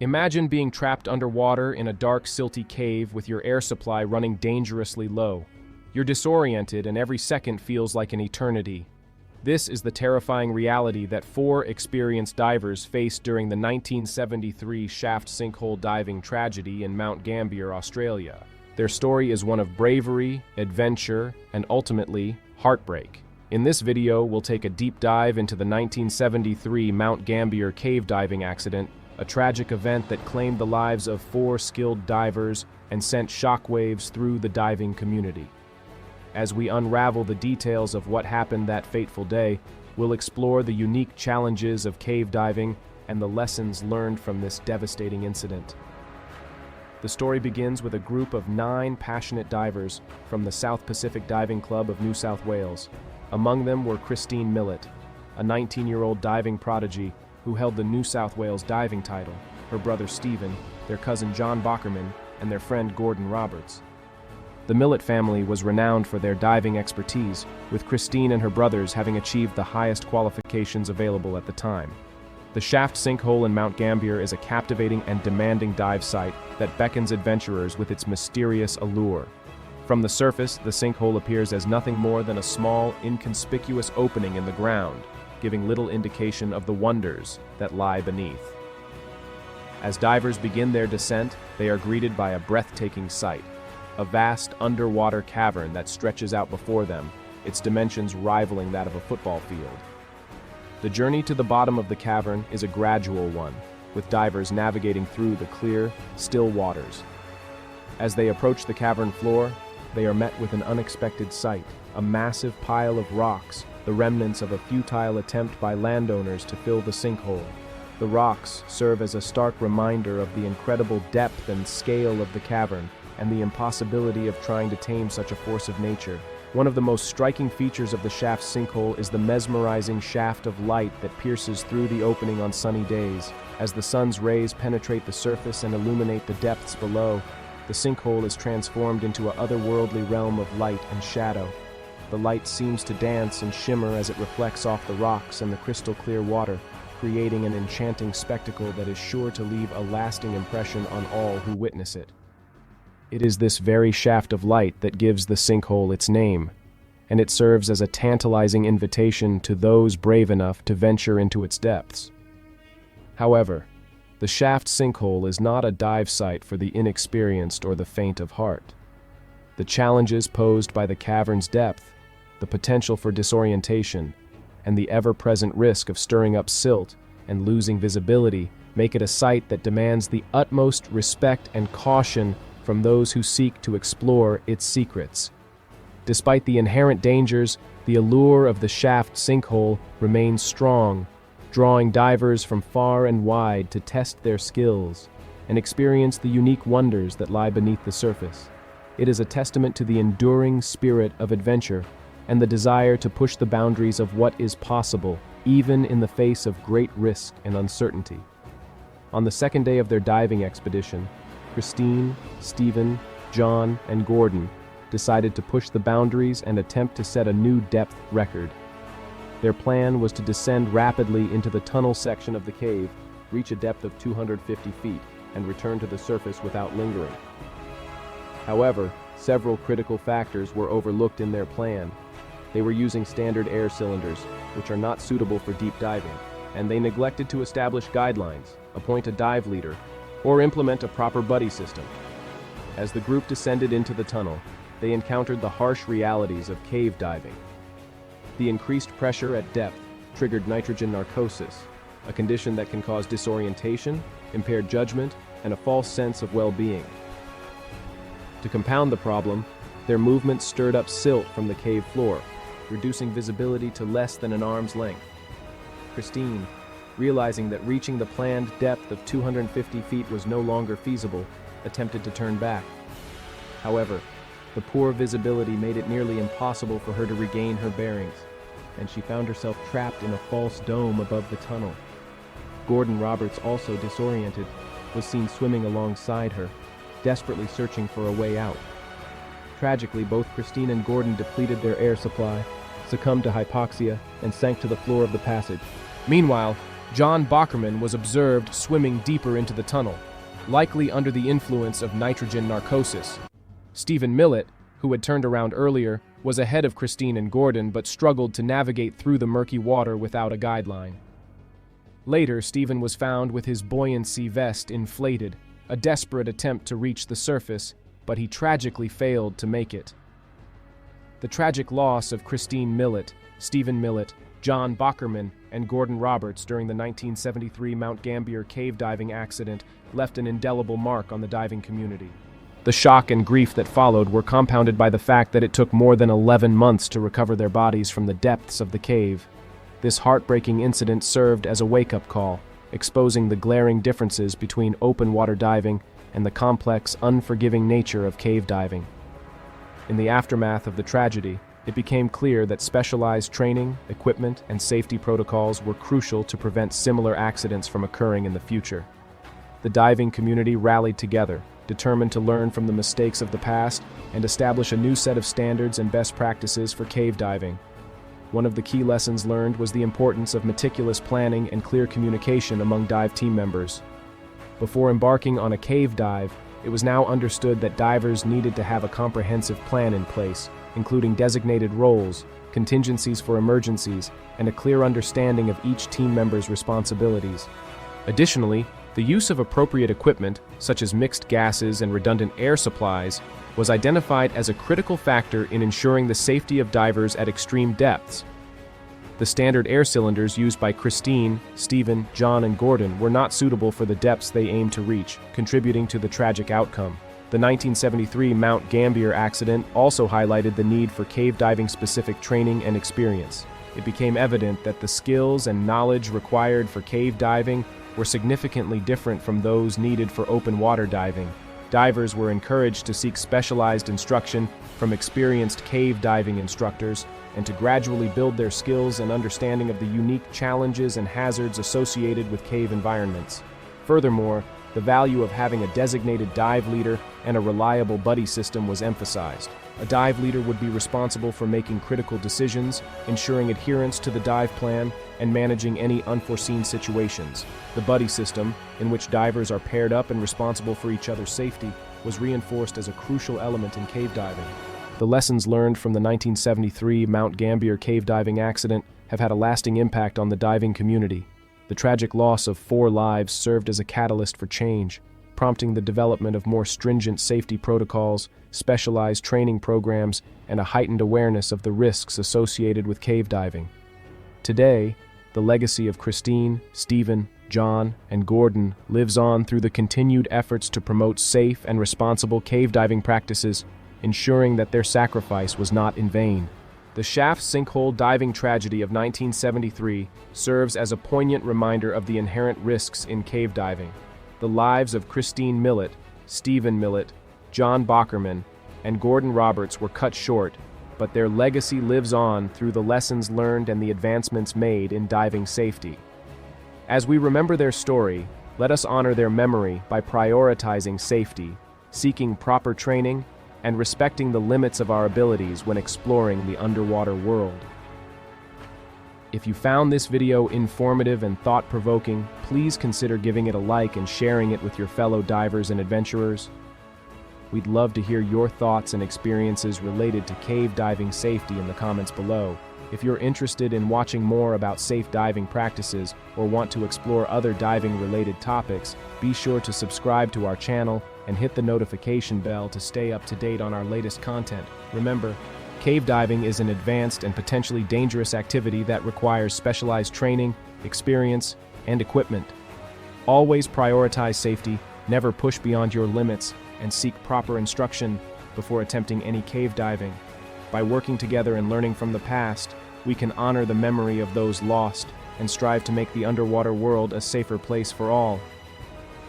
Imagine being trapped underwater in a dark, silty cave with your air supply running dangerously low. You're disoriented and every second feels like an eternity. This is the terrifying reality that four experienced divers faced during the 1973 shaft sinkhole diving tragedy in Mount Gambier, Australia. Their story is one of bravery, adventure, and ultimately, heartbreak. In this video, we'll take a deep dive into the 1973 Mount Gambier cave diving accident, a tragic event that claimed the lives of four skilled divers and sent shockwaves through the diving community. As we unravel the details of what happened that fateful day, we'll explore the unique challenges of cave diving and the lessons learned from this devastating incident. The story begins with a group of 9 passionate divers from the South Pacific Diving Club of New South Wales. Among them were Christine Millet, a 19-year-old diving prodigy who held the New South Wales diving title, her brother Stephen, their cousin John Bockerman, and their friend Gordon Roberts. The Millet family was renowned for their diving expertise, with Christine and her brothers having achieved the highest qualifications available at the time. The shaft sinkhole in Mount Gambier is a captivating and demanding dive site that beckons adventurers with its mysterious allure. From the surface, the sinkhole appears as nothing more than a small, inconspicuous opening in the ground, giving little indication of the wonders that lie beneath. As divers begin their descent, they are greeted by a breathtaking sight, a vast underwater cavern that stretches out before them, its dimensions rivaling that of a football field. The journey to the bottom of the cavern is a gradual one, with divers navigating through the clear, still waters. As they approach the cavern floor, they are met with an unexpected sight, a massive pile of rocks, the remnants of a futile attempt by landowners to fill the sinkhole. The rocks serve as a stark reminder of the incredible depth and scale of the cavern and the impossibility of trying to tame such a force of nature. One of the most striking features of the shaft sinkhole is the mesmerizing shaft of light that pierces through the opening on sunny days. As the sun's rays penetrate the surface and illuminate the depths below, the sinkhole is transformed into an otherworldly realm of light and shadow. The light seems to dance and shimmer as it reflects off the rocks and the crystal-clear water, creating an enchanting spectacle that is sure to leave a lasting impression on all who witness it. It is this very shaft of light that gives the sinkhole its name, and it serves as a tantalizing invitation to those brave enough to venture into its depths. However, the shaft sinkhole is not a dive site for the inexperienced or the faint of heart. The challenges posed by the cavern's depth, the potential for disorientation, and the ever-present risk of stirring up silt and losing visibility make it a site that demands the utmost respect and caution from those who seek to explore its secrets. Despite the inherent dangers, the allure of the shaft sinkhole remains strong, drawing divers from far and wide to test their skills and experience the unique wonders that lie beneath the surface. It is a testament to the enduring spirit of adventure and the desire to push the boundaries of what is possible, even in the face of great risk and uncertainty. On the second day of their diving expedition, Christine, Stephen, John, and Gordon decided to push the boundaries and attempt to set a new depth record. Their plan was to descend rapidly into the tunnel section of the cave, reach a depth of 250 feet, and return to the surface without lingering. However, several critical factors were overlooked in their plan. They were using standard air cylinders, which are not suitable for deep diving, and they neglected to establish guidelines, appoint a dive leader, or implement a proper buddy system. As the group descended into the tunnel, they encountered the harsh realities of cave diving. The increased pressure at depth triggered nitrogen narcosis, a condition that can cause disorientation, impaired judgment, and a false sense of well-being. To compound the problem, their movements stirred up silt from the cave floor, reducing visibility to less than an arm's length. Christine, realizing that reaching the planned depth of 250 feet was no longer feasible, attempted to turn back. However, the poor visibility made it nearly impossible for her to regain her bearings, and she found herself trapped in a false dome above the tunnel. Gordon Roberts, also disoriented, was seen swimming alongside her, desperately searching for a way out. Tragically, both Christine and Gordon depleted their air supply, succumbed to hypoxia, and sank to the floor of the passage. Meanwhile, John Bockerman was observed swimming deeper into the tunnel, likely under the influence of nitrogen narcosis. Stephen Millet, who had turned around earlier, was ahead of Christine and Gordon but struggled to navigate through the murky water without a guideline. Later, Stephen was found with his buoyancy vest inflated, a desperate attempt to reach the surface, but he tragically failed to make it. The tragic loss of Christine Millet, Stephen Millet, John Bockerman, and Gordon Roberts during the 1973 Mount Gambier cave diving accident left an indelible mark on the diving community. The shock and grief that followed were compounded by the fact that it took more than 11 months to recover their bodies from the depths of the cave. This heartbreaking incident served as a wake-up call, exposing the glaring differences between open-water diving and the complex, unforgiving nature of cave diving. In the aftermath of the tragedy, it became clear that specialized training, equipment, and safety protocols were crucial to prevent similar accidents from occurring in the future. The diving community rallied together, determined to learn from the mistakes of the past and establish a new set of standards and best practices for cave diving. One of the key lessons learned was the importance of meticulous planning and clear communication among dive team members. Before embarking on a cave dive, it was now understood that divers needed to have a comprehensive plan in place, including designated roles, contingencies for emergencies, and a clear understanding of each team member's responsibilities. Additionally, the use of appropriate equipment, such as mixed gases and redundant air supplies, was identified as a critical factor in ensuring the safety of divers at extreme depths. The standard air cylinders used by Christine, Stephen, John, and Gordon were not suitable for the depths they aimed to reach, contributing to the tragic outcome. The 1973 Mount Gambier accident also highlighted the need for cave diving-specific training and experience. It became evident that the skills and knowledge required for cave diving were significantly different from those needed for open water diving. Divers were encouraged to seek specialized instruction from experienced cave diving instructors and to gradually build their skills and understanding of the unique challenges and hazards associated with cave environments. Furthermore, the value of having a designated dive leader and a reliable buddy system was emphasized. A dive leader would be responsible for making critical decisions, ensuring adherence to the dive plan, and managing any unforeseen situations. The buddy system, in which divers are paired up and responsible for each other's safety, was reinforced as a crucial element in cave diving. The lessons learned from the 1973 Mount Gambier cave diving accident have had a lasting impact on the diving community. The tragic loss of 4 lives served as a catalyst for change, prompting the development of more stringent safety protocols, specialized training programs, and a heightened awareness of the risks associated with cave diving. Today, the legacy of Christine, Stephen, John, and Gordon lives on through the continued efforts to promote safe and responsible cave diving practices, ensuring that their sacrifice was not in vain. The shaft sinkhole diving tragedy of 1973 serves as a poignant reminder of the inherent risks in cave diving. The lives of Christine Millet, Stephen Millet, John Bockerman, and Gordon Roberts were cut short, but their legacy lives on through the lessons learned and the advancements made in diving safety. As we remember their story, let us honor their memory by prioritizing safety, seeking proper training, and respecting the limits of our abilities when exploring the underwater world. If you found this video informative and thought-provoking, please consider giving it a like and sharing it with your fellow divers and adventurers. We'd love to hear your thoughts and experiences related to cave diving safety in the comments below. If you're interested in watching more about safe diving practices or want to explore other diving-related topics, be sure to subscribe to our channel and hit the notification bell to stay up to date on our latest content. Remember, cave diving is an advanced and potentially dangerous activity that requires specialized training, experience, and equipment. Always prioritize safety, never push beyond your limits, and seek proper instruction before attempting any cave diving. By working together and learning from the past, we can honor the memory of those lost and strive to make the underwater world a safer place for all.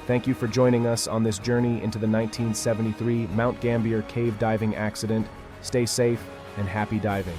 Thank you for joining us on this journey into the 1973 Mount Gambier cave diving accident. Stay safe and happy diving.